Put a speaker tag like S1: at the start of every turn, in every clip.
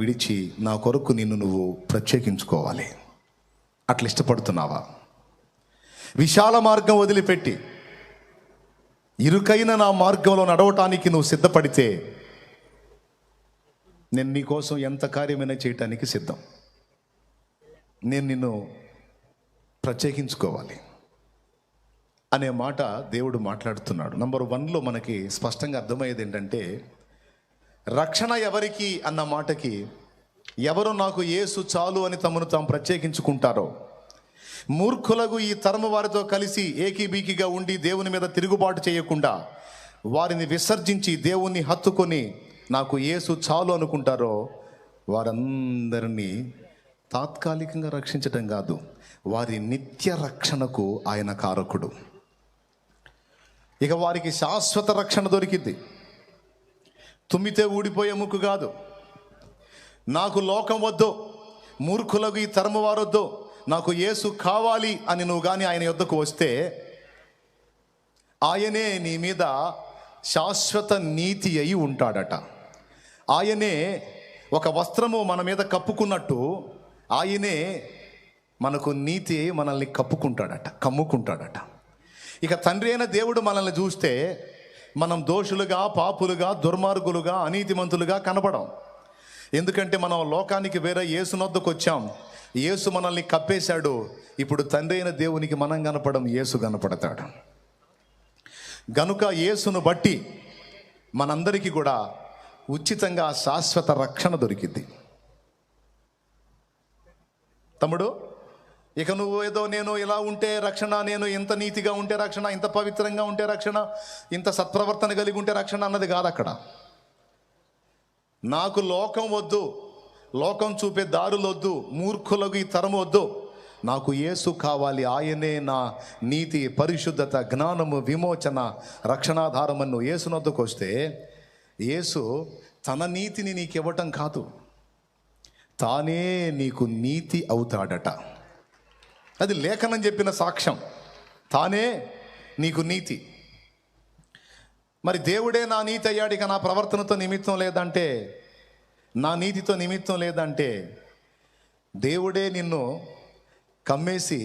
S1: విడిచి నా కొరకు నిన్ను నువ్వు ప్రత్యేకించుకోవాలి. అట్లా ఇష్టపడుతున్నావా? విశాల మార్గం వదిలిపెట్టి ఇరుకైన నా మార్గంలో నడవటానికి నువ్వు సిద్ధపడితే నేను నీ కోసం ఎంత కార్యమైనా చేయటానికి సిద్ధం. నేను నిన్ను ప్రత్యేకించుకోవాలి అనే మాట దేవుడు మాట్లాడుతున్నాడు. నంబర్ 1లో మనకి స్పష్టంగా అర్థమయ్యేది ఏంటంటే, రక్షణ ఎవరికి అన్న మాటకి, ఎవరు నాకు యేసు చాలు అని తమను తాము ప్రత్యేకించుకుంటారో, మూర్ఖులకు ఈ తరము వారితో కలిసి ఏకీబీకిగా ఉండి దేవుని మీద తిరుగుబాటు చేయకుండా వారిని విసర్జించి దేవుణ్ణి హత్తుకొని నాకు యేసు చాలు అనుకుంటారో, వారందరినీ తాత్కాలికంగా రక్షించటం కాదు, వారి నిత్య రక్షణకు ఆయన కారకుడు. ఇక వారికి శాశ్వత రక్షణ దొరికింది. తుమ్మితే ఊడిపోయే ముక్కు కాదు. నాకు లోకం వద్దు, మూర్ఖులకు ఈ తరము వారొద్దు, నాకు యేసు కావాలి అని నువ్వు కానీ ఆయన యొద్దకు వస్తే, ఆయనే నీ మీద శాశ్వత నీతి అయి ఉంటాడట. ఆయనే ఒక వస్త్రము మన మీద కప్పుకున్నట్టు ఆయనే మనకు నీతి మనల్ని కమ్ముకుంటాడట. ఇక తండ్రి అయిన దేవుడు మనల్ని చూస్తే మనం దోషులుగా, పాపులుగా, దుర్మార్గులుగా, అనీతిమంతులుగా కనపడం. ఎందుకంటే మనం లోకానికి వేరే యేసునొద్దకు వచ్చాం. యేసు మనల్ని కప్పేశాడు. ఇప్పుడు తండ్రి అయిన దేవునికి మనం కనపడం, యేసు కనపడతాడు. గనుక యేసును బట్టి మనందరికీ కూడా ఉచితంగా శాశ్వత రక్షణ దొరికింది. తమ్ముడు, ఇక నువ్వు ఏదో నేను ఇలా ఉంటే రక్షణ, నేను ఇంత నీతిగా ఉంటే రక్షణ, ఇంత పవిత్రంగా ఉంటే రక్షణ, ఇంత సత్ప్రవర్తన కలిగి ఉంటే రక్షణ అన్నది కాదు అక్కడ. నాకు లోకం వద్దు, లోకం చూపే దారులు వద్దు, మూర్ఖులకు ఈ తరము వద్దు, నాకు యేసు కావాలి. ఆయనే నా నీతి, పరిశుద్ధత, జ్ఞానము, విమోచన, రక్షణాధారమన్ను యేసునొద్దకు వస్తే, యేసు తన నీతిని నీకు ఇవ్వటం కాదు, తానే నీకు నీతి అవుతాడట. అది లేఖనం చెప్పిన సాక్ష్యం. తానే నీకు నీతి. మరి దేవుడే నా నీతి అయ్యాడు, ఇక నా ప్రవర్తనతో నిమిత్తం లేదంటే, నా నీతితో నిమిత్తం లేదంటే, దేవుడే నిన్ను కమ్మేసి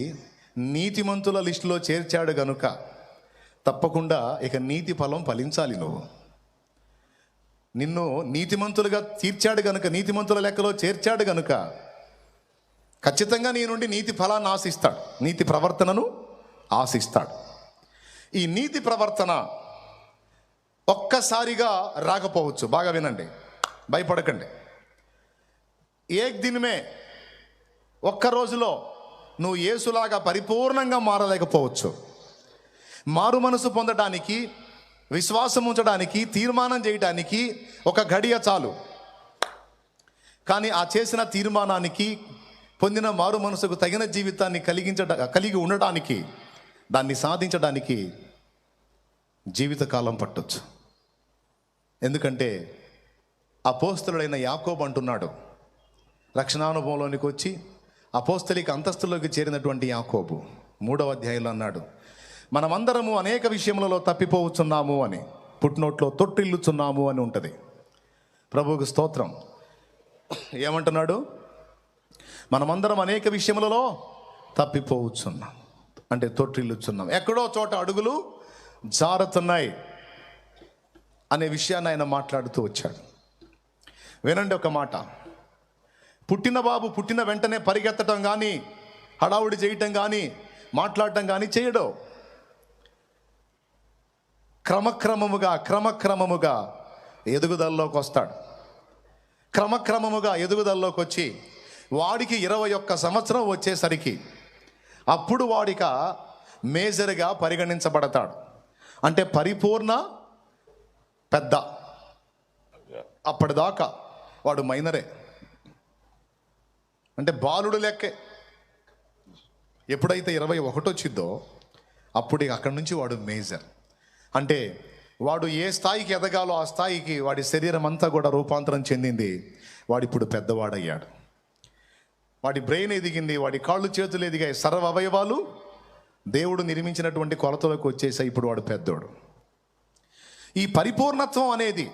S1: నీతిమంతుల లిస్టులో చేర్చాడు గనుక తప్పకుండా ఇక నీతి ఫలం ఫలించాలి. నువ్వు నిన్ను నీతిమంతులుగా తీర్చాడు గనుక, నీతిమంతుల లెక్కలో చేర్చాడు గనుక ఖచ్చితంగా నీ నుండి నీతి ఫలాన్ని ఆశిస్తాడు, నీతి ప్రవర్తనను ఆశిస్తాడు. ఈ నీతి ప్రవర్తన ఒక్కసారిగా రాకపోవచ్చు. బాగా వినండి, భయపడకండి. ఏక్ దినమే, ఒక్క రోజులో నువ్వు యేసులాగా పరిపూర్ణంగా మారలేకపోవచ్చు. మారు మనసు పొందడానికి, విశ్వాసం ఉంచడానికి, తీర్మానం చేయడానికి ఒక గడియ చాలు. కానీ ఆ చేసిన తీర్మానానికి, పొందిన మారు మనసుకు తగిన జీవితాన్ని కలిగి ఉండటానికి, దాన్ని సాధించడానికి జీవితకాలం పట్టొచ్చు. ఎందుకంటే అపోస్తలుడైన యాకోబు అంటున్నాడు, రక్షణానుభవంలోనికి వచ్చి అపోస్తలిక అంతస్తులోకి చేరినటువంటి యాకోబు 3వ అధ్యాయంలో అన్నాడు, మనమందరము అనేక విషయములలో తప్పిపోవచ్చున్నాము అని. పుట్టినోట్లో తొట్టిల్లుచున్నాము అని ఉంటుంది. ప్రభువుకు స్తోత్రం. ఏమంటున్నాడు? మనమందరం అనేక విషయములలో తప్పిపోవచ్చున్నాం అంటే తొట్టిల్లుచున్నాం, ఎక్కడో చోట అడుగులు జారుతున్నాయి అనే విషయాన్ని ఆయన మాట్లాడుతూ వచ్చాడు. వినండి ఒక మాట. పుట్టిన బాబు పుట్టిన వెంటనే పరిగెత్తడం కానీ, హడావుడి చేయటం కానీ, మాట్లాడటం కానీ చేయడు. క్రమక్రమముగా ఎదుగుదలలోకి వస్తాడు. క్రమక్రమముగా ఎదుగుదలలోకి వచ్చి వాడికి 21 సంవత్సరం వచ్చేసరికి అప్పుడు వాడిక మేజర్గా పరిగణించబడతాడు. అంటే పరిపూర్ణ పెద్ద. అప్పటిదాకా వాడు మైనరే, అంటే బాలుడు లెక్కే. ఎప్పుడైతే 21 వచ్చిందో అప్పుడు అక్కడి నుంచి వాడు మేజర్. అంటే వాడు ఏ స్థాయికి ఎదగాలో ఆ స్థాయికి వాడి శరీరం అంతా కూడా రూపాంతరం చెందింది. వాడిప్పుడు పెద్దవాడయ్యాడు. వాడి బ్రెయిన్ ఎదిగింది, వాడి కాళ్ళు చేతులు ఎదిగాయి, సర్వ అవయవాలు దేవుడు నిర్మించినటువంటి కొలతలకు వచ్చేసాయి. ఇప్పుడు వాడు పెద్దోడు. ఈ పరిపూర్ణత్వం అనేది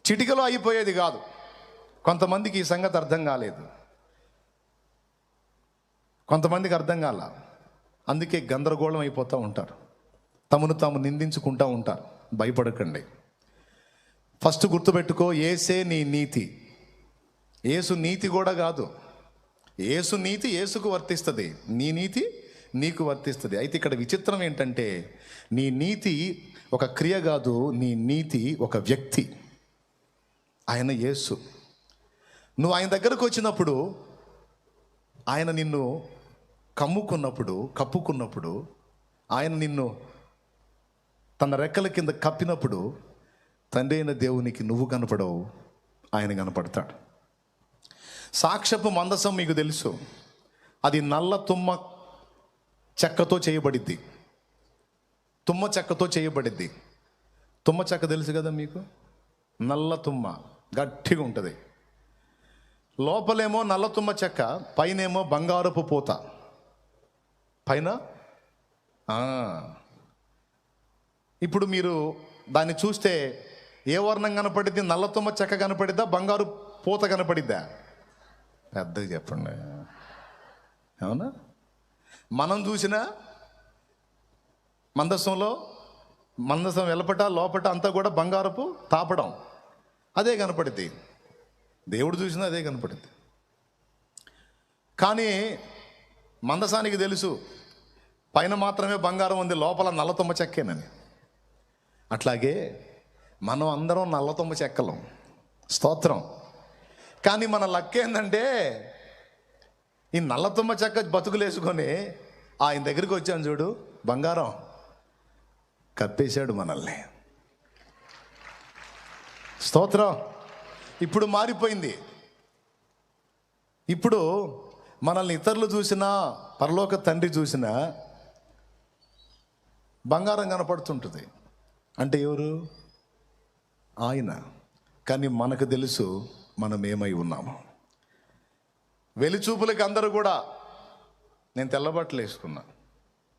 S1: చిటికలో అయిపోయేది కాదు. కొంతమందికి ఈ సంగతి అర్థం కాలేదు, కొంతమందికి అర్థం కాల. అందుకే గందరగోళం అయిపోతూ ఉంటారు, తమను తాము నిందించుకుంటూ ఉంటారు. భయపడకండి. ఫస్ట్ గుర్తుపెట్టుకో, ఏసే నీ నీతి. ఏసు నీతి కూడా కాదు. ఏసు నీతి ఏసుకు వర్తిస్తుంది, నీ నీతి నీకు వర్తిస్తుంది. అయితే ఇక్కడ విచిత్రం ఏంటంటే, నీ నీతి ఒక క్రియ కాదు, నీ నీతి ఒక వ్యక్తి. ఆయన యేసు. నువ్వు ఆయన దగ్గరకు వచ్చినప్పుడు, ఆయన నిన్ను కప్పుకున్నప్పుడు, ఆయన నిన్ను తన రెక్కల కింద కప్పినప్పుడు, తండ్రి అయిన దేవునికి నువ్వు కనపడవు, ఆయన కనపడతాడు. సాక్ష్యపు మందసం మీకు తెలుసు, అది నల్ల తుమ్మ చెక్కతో చేయబడిద్ది. తుమ్మ చెక్కతో చేయబడిద్ది. తుమ్మ చెక్క తెలుసు కదా మీకు, నల్ల తుమ్మ గట్టిగా ఉంటుంది. లోపలేమో నల్ల తుమ్మ చెక్క, పైనేమో బంగారపు పూత. పైన ఇప్పుడు మీరు దాన్ని చూస్తే ఏ వర్ణం కనపడిద్ది? నల్ల తుమ్మ చెక్క కనపడిద్దా, బంగారు పూత కనపడిద్దా? పెద్దగా చెప్పండి, అవునా? మనం చూసిన మందసం వెలపట లోపట అంతా కూడా బంగారపు తాపడం, అదే కనపడిద్ది. దేవుడు చూసినా అదే కనపడిద్ది. కానీ మందసానికి తెలుసు పైన మాత్రమే బంగారం ఉంది, లోపల నల్లతొమ్మ చెక్కేనని. అట్లాగే మనం అందరం నల్లతొమ్మ చెక్కలం, స్తోత్రం. కానీ మన లక్క ఏంటంటే, ఈ నల్లతొమ్మ చెక్క బతుకులేసుకొని ఆయన దగ్గరికి వచ్చాను చూడు, బంగారం కప్పేశాడు మనల్ని. స్తోత్రం. ఇప్పుడు మారిపోయింది. ఇప్పుడు మనల్ని ఇతరులు చూసినా, పరలోక తండ్రి చూసినా బంగారం కనపడుతుంటుంది. అంటే ఎవరు? ఆయన. కానీ మనకు తెలుసు మనం ఏమై ఉన్నాము. వెలిచూపులకి అందరూ కూడా, నేను తెల్లబట్టలు వేసుకున్నా,